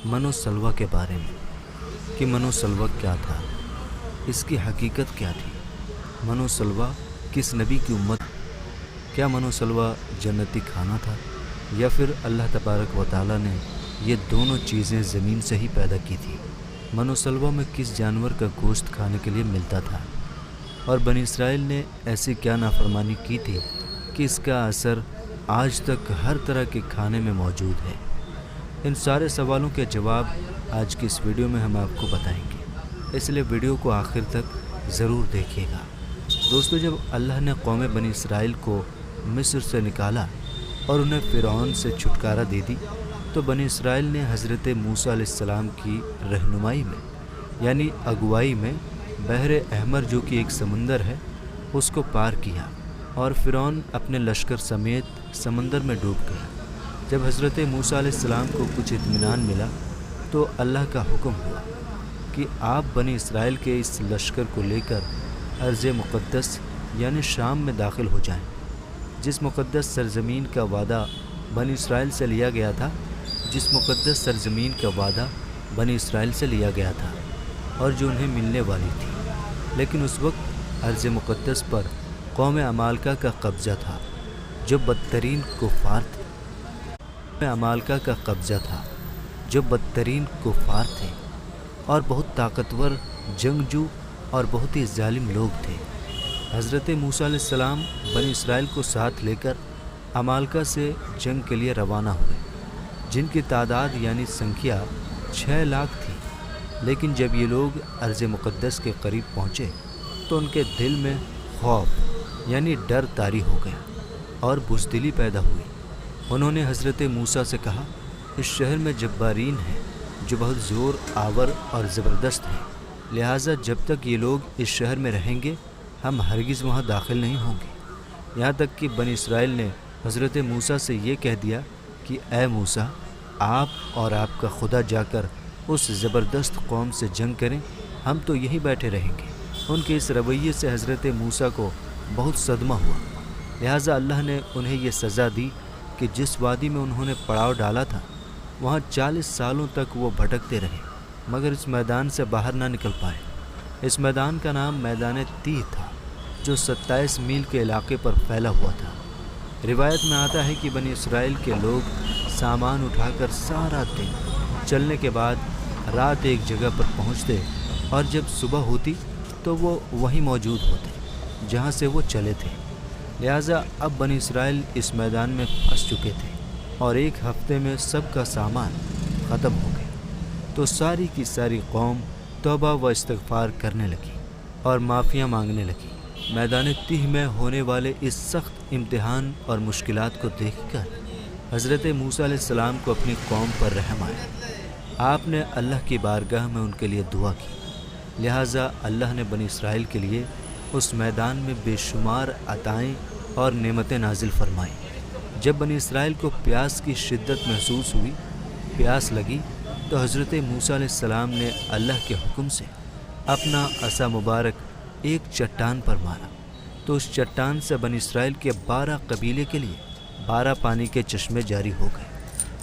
من و سلوہ کے بارے میں کہ من و سلوہ کیا تھا، اس کی حقیقت کیا تھی۔ من و سلوہ کس نبی کی امت؟ کیا من و سلوہ جنتی کھانا تھا یا پھر اللہ تبارک و تعالیٰ نے یہ دونوں چیزیں زمین سے ہی پیدا کی تھی؟ من و سلوہ میں کس جانور کا گوشت کھانے کے لیے ملتا تھا، اور بنی اسرائیل نے ایسی کیا نافرمانی کی تھی کہ اس کا اثر آج تک ہر طرح کے کھانے میں موجود ہے؟ ان سارے سوالوں کے جواب آج کی اس ویڈیو میں ہم آپ کو بتائیں گے، اس لیے ویڈیو کو آخر تک ضرور دیکھیے گا۔ دوستو، جب اللہ نے قوم بنی اسرائیل کو مصر سے نکالا اور انہیں فرعون سے چھٹکارا دے دی، تو بنی اسرائیل نے حضرت موسیٰ علیہ السلام کی رہنمائی میں یعنی اگوائی میں بحر احمر جو کہ ایک سمندر ہے اس کو پار کیا، اور فرعون اپنے لشکر سمیت سمندر میں ڈوب گیا۔ جب حضرت موسیٰ علیہ السلام کو کچھ اطمینان ملا تو اللہ کا حکم ہوا کہ آپ بنی اسرائیل کے اس لشکر کو لے کر ارض مقدس یعنی شام میں داخل ہو جائیں، جس مقدس سرزمین کا وعدہ بنی اسرائیل سے لیا گیا تھا، اور جو انہیں ملنے والی تھی۔ لیکن اس وقت ارض مقدس پر قوم عمالقہ کا قبضہ تھا جو بدترین کفار تھے اور بہت طاقتور جنگجو اور بہت ہی ظالم لوگ تھے۔ حضرت موسیٰ علیہ السلام بنی اسرائیل کو ساتھ لے کر عمالقہ سے جنگ کے لیے روانہ ہوئے، جن کی تعداد یعنی سنکھیا 6 لاکھ تھی۔ لیکن جب یہ لوگ ارض مقدس کے قریب پہنچے تو ان کے دل میں خوف یعنی ڈر طاری ہو گیا اور بزدلی پیدا ہوئی۔ انہوں نے حضرت موسیٰ سے کہا، اس شہر میں جبارین ہیں جو بہت زور آور اور زبردست ہیں، لہٰذا جب تک یہ لوگ اس شہر میں رہیں گے ہم ہرگز وہاں داخل نہیں ہوں گے۔ یہاں تک کہ بنی اسرائیل نے حضرت موسیٰ سے یہ کہہ دیا کہ اے موسیٰ، آپ اور آپ کا خدا جا کر اس زبردست قوم سے جنگ کریں، ہم تو یہیں بیٹھے رہیں گے۔ ان کے اس رویے سے حضرت موسیٰ کو بہت صدمہ ہوا، لہٰذا اللہ نے انہیں یہ سزا دی کہ جس وادی میں انہوں نے پڑاؤ ڈالا تھا وہاں 40 سالوں تک وہ بھٹکتے رہے مگر اس میدان سے باہر نہ نکل پائے۔ اس میدان کا نام میدان تیہ تھا جو 27 میل کے علاقے پر پھیلا ہوا تھا۔ روایت میں آتا ہے کہ بنی اسرائیل کے لوگ سامان اٹھا کر سارا دن چلنے کے بعد رات ایک جگہ پر پہنچتے، اور جب صبح ہوتی تو وہ وہیں موجود ہوتے جہاں سے وہ چلے تھے۔ لہٰذا اب بنی اسرائیل اس میدان میں پھنس چکے تھے اور ایک ہفتے میں سب کا سامان ختم ہو گیا، تو ساری کی ساری قوم توبہ و استغفار کرنے لگی اور معافیاں مانگنے لگی۔ میدان تیہ میں ہونے والے اس سخت امتحان اور مشکلات کو دیکھ کر حضرت موسیٰ علیہ السلام کو اپنی قوم پر رحم آیا۔ آپ نے اللہ کی بارگاہ میں ان کے لیے دعا کی، لہٰذا اللہ نے بنی اسرائیل کے لیے اس میدان میں بے شمار عطائیں اور نعمتیں نازل فرمائیں۔ جب بنی اسرائیل کو پیاس کی شدت محسوس ہوئی، پیاس لگی، تو حضرت موسیٰ علیہ السلام نے اللہ کے حکم سے اپنا عصا مبارک ایک چٹان پر مارا، تو اس چٹان سے بنی اسرائیل کے 12 قبیلے کے لیے 12 پانی کے چشمے جاری ہو گئے۔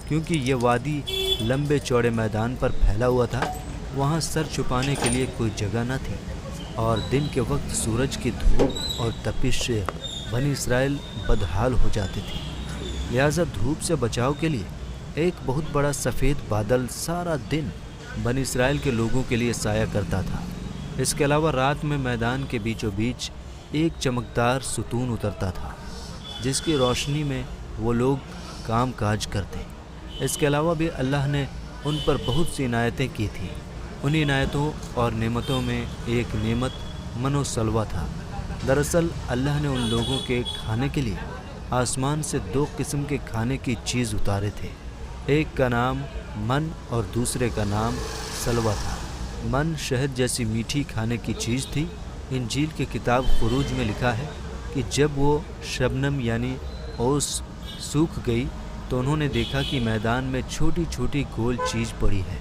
کیونکہ یہ وادی لمبے چوڑے میدان پر پھیلا ہوا تھا، وہاں سر چھپانے کے لیے کوئی جگہ نہ تھی، اور دن کے وقت سورج کی دھوپ اور تپش سے بنی اسرائیل بدحال ہو جاتے تھے۔ لہٰذا دھوپ سے بچاؤ کے لیے ایک بہت بڑا سفید بادل سارا دن بنی اسرائیل کے لوگوں کے لیے سایہ کرتا تھا۔ اس کے علاوہ رات میں میدان کے بیچوں بیچ ایک چمکدار ستون اترتا تھا جس کی روشنی میں وہ لوگ کام کاج کرتے۔ اس کے علاوہ بھی اللہ نے ان پر بہت سی عنایتیں کی تھیں۔ انہی عنایتوں اور نعمتوں میں ایک نعمت من و سلوہ تھا۔ دراصل اللہ نے ان لوگوں کے کھانے کے لیے آسمان سے 2 قسم کے کھانے کی چیز اتارے تھے، ایک کا نام من اور دوسرے کا نام سلوہ تھا۔ من شہد جیسی میٹھی کھانے کی چیز تھی۔ انجیل کی کتاب خروج میں لکھا ہے کہ جب وہ شبنم یعنی اوس سوکھ گئی تو انہوں نے دیکھا کہ میدان میں چھوٹی چھوٹی گول چیز پڑی ہے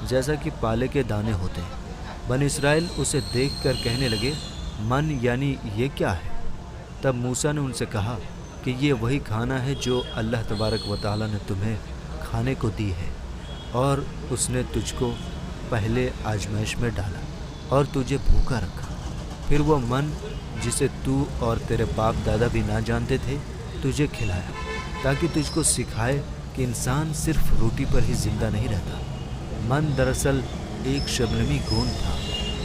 جیسا کہ پالے کے دانے ہوتے ہیں۔ بنی اسرائیل اسے دیکھ کر کہنے لگے، من یعنی یہ کیا ہے؟ تب موسیٰ نے ان سے کہا کہ یہ وہی کھانا ہے جو اللہ تبارک و تعالیٰ نے تمہیں کھانے کو دی ہے۔ اور اس نے تجھ کو پہلے آزمائش میں ڈالا اور تجھے بھوکا رکھا، پھر وہ من جسے تو اور تیرے باپ دادا بھی نہ جانتے تھے تجھے کھلایا، تاکہ تجھ کو سکھائے کہ انسان صرف روٹی پر ہی زندہ نہیں رہتا۔ من دراصل ایک شبنمی گوند تھا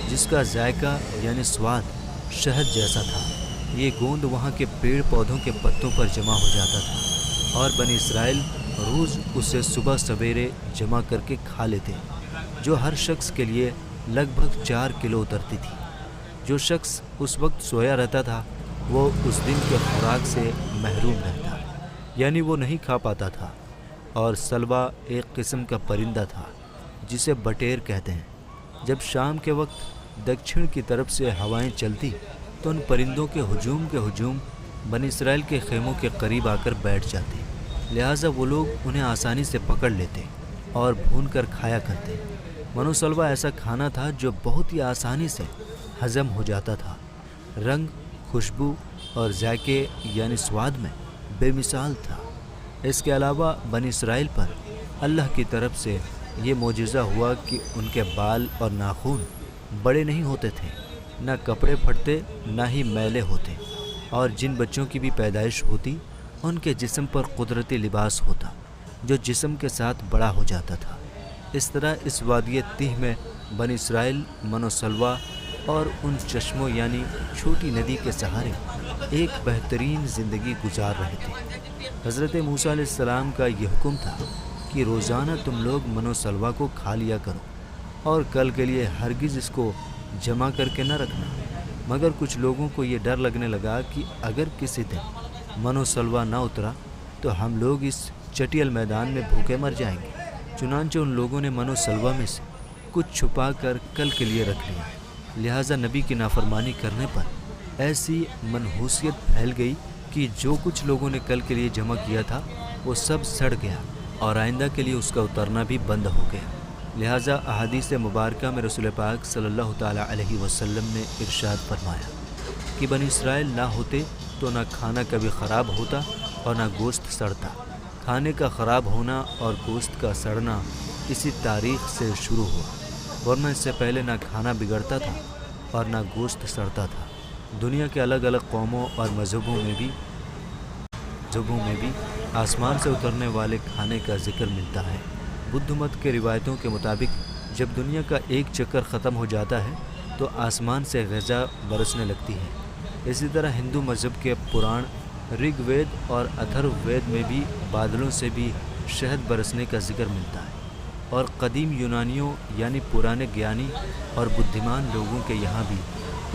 جس کا ذائقہ یعنی سواد شہد جیسا تھا۔ یہ گوند وہاں کے پیڑ پودوں کے پتوں پر جمع ہو جاتا تھا اور بنی اسرائیل روز اسے صبح سویرے جمع کر کے کھا لیتے، جو ہر شخص کے لیے لگ بھگ 4 کلو اترتی تھی۔ جو شخص اس وقت سویا رہتا تھا وہ اس دن کے خوراک سے محروم رہتا، یعنی وہ نہیں کھا پاتا تھا۔ اور سلوا ایک قسم کا پرندہ تھا جسے بٹیر کہتے ہیں۔ جب شام کے وقت دکچھن کی طرف سے ہوائیں چلتی تو ان پرندوں کے ہجوم بنی اسرائیل کے خیموں کے قریب آ کر بیٹھ جاتے، لہٰذا وہ لوگ انہیں آسانی سے پکڑ لیتے اور بھون کر کھایا کرتے۔ منو سلوا ایسا کھانا تھا جو بہت ہی آسانی سے ہضم ہو جاتا تھا، رنگ، خوشبو اور ذائقے یعنی سواد میں بے مثال تھا۔ اس کے علاوہ بنی اسرائیل پر اللہ کی طرف سے یہ معجزہ ہوا کہ ان کے بال اور ناخن بڑے نہیں ہوتے تھے، نہ کپڑے پھٹتے نہ ہی میلے ہوتے، اور جن بچوں کی بھی پیدائش ہوتی ان کے جسم پر قدرتی لباس ہوتا جو جسم کے ساتھ بڑا ہو جاتا تھا۔ اس طرح اس وادی تیہ میں بنی اسرائیل منو سلوا اور ان چشموں یعنی چھوٹی ندی کے سہارے ایک بہترین زندگی گزار رہے تھے۔ حضرت موسیٰ علیہ السلام کا یہ حکم تھا کہ روزانہ تم لوگ منو سلوا کو کھا لیا کرو اور کل کے لیے ہرگز اس کو جمع کر کے نہ رکھنا، مگر کچھ لوگوں کو یہ ڈر لگنے لگا کہ اگر کسی دن منو سلوا نہ اترا تو ہم لوگ اس چٹیل میدان میں بھوکے مر جائیں گے۔ چنانچہ ان لوگوں نے منو سلوا میں سے کچھ چھپا کر کل کے لیے رکھ لیا، لہٰذا نبی کی نافرمانی کرنے پر ایسی منحوسیت پھیل گئی کہ جو کچھ لوگوں نے کل کے لیے جمع کیا تھا وہ سب سڑ گیا اور آئندہ کے لیے اس کا اترنا بھی بند ہو گیا۔ لہٰذا احادیث مبارکہ میں رسول پاک صلی اللہ تعالیٰ علیہ وسلم نے ارشاد فرمایا کہ بنی اسرائیل نہ ہوتے تو نہ کھانا کبھی خراب ہوتا اور نہ گوشت سڑتا۔ کھانے کا خراب ہونا اور گوشت کا سڑنا اسی تاریخ سے شروع ہوا، ورنہ اس سے پہلے نہ کھانا بگڑتا تھا اور نہ گوشت سڑتا تھا۔ دنیا کے الگ الگ قوموں اور مذہبوں میں بھی آسمان سے اترنے والے کھانے کا ذکر ملتا ہے۔ بدھ مت کے روایتوں کے مطابق جب دنیا کا ایک چکر ختم ہو جاتا ہے تو آسمان سے غذا برسنے لگتی ہے۔ اسی طرح ہندو مذہب کے پران رگ وید اور اتھرو وید میں بھی بادلوں سے بھی شہد برسنے کا ذکر ملتا ہے، اور قدیم یونانیوں یعنی پرانے گیانی اور بدھیمان لوگوں کے یہاں بھی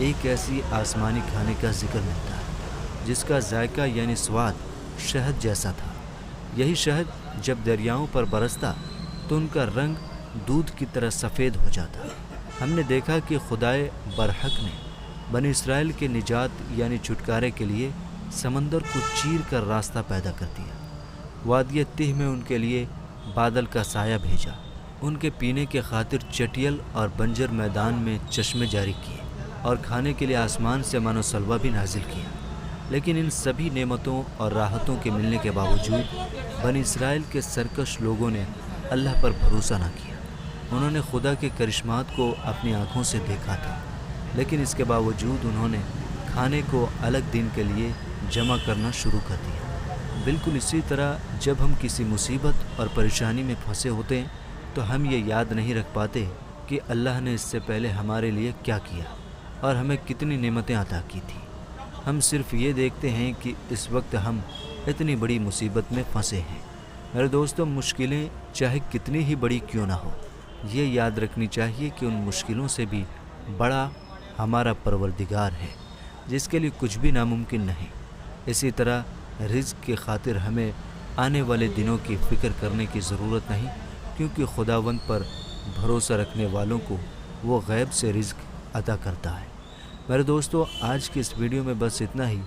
ایک ایسی آسمانی کھانے کا ذکر ملتا ہے جس کا ذائقہ یعنی سواد شہد جیسا تھا۔ یہی شہد جب دریاؤں پر برستا تو ان کا رنگ دودھ کی طرح سفید ہو جاتا۔ ہم نے دیکھا کہ خدائے برحق نے بنی اسرائیل کے نجات یعنی چھٹکارے کے لیے سمندر کو چیر کر راستہ پیدا کر دیا۔ وادی تیہ میں ان کے لیے بادل کا سایہ بھیجا، ان کے پینے کے خاطر چٹیل اور بنجر میدان میں چشمے جاری کیے، اور کھانے کے لیے آسمان سے منو سلوا بھی نازل کیا۔ لیکن ان سبھی نعمتوں اور راحتوں کے ملنے کے باوجود بنی اسرائیل کے سرکش لوگوں نے اللہ پر بھروسہ نہ کیا۔ انہوں نے خدا کے کرشمات کو اپنی آنکھوں سے دیکھا تھا، لیکن اس کے باوجود انہوں نے کھانے کو الگ دن کے لیے جمع کرنا شروع کر دیا۔ بالکل اسی طرح جب ہم کسی مصیبت اور پریشانی میں پھنسے ہوتے ہیں تو ہم یہ یاد نہیں رکھ پاتے کہ اللہ نے اس سے پہلے ہمارے لیے کیا کیا اور ہمیں کتنی نعمتیں عطا کی تھیں۔ ہم صرف یہ دیکھتے ہیں کہ اس وقت ہم اتنی بڑی مصیبت میں پھنسے ہیں۔ میرے دوستو، مشکلیں چاہے کتنی ہی بڑی کیوں نہ ہو، یہ یاد رکھنی چاہیے کہ ان مشکلوں سے بھی بڑا ہمارا پروردگار ہے جس کے لیے کچھ بھی ناممکن نہیں۔ اسی طرح رزق کی خاطر ہمیں آنے والے دنوں کی فکر کرنے کی ضرورت نہیں، کیونکہ خداوند پر بھروسہ رکھنے والوں کو وہ غیب سے رزق عطا کرتا ہے۔ میرے دوستو، آج کی اس ویڈیو میں بس اتنا ہی۔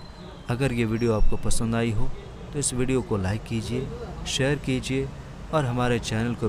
اگر یہ ویڈیو آپ کو پسند آئی ہو تو اس ویڈیو کو لائک کیجئے، شیئر کیجئے اور ہمارے چینل کو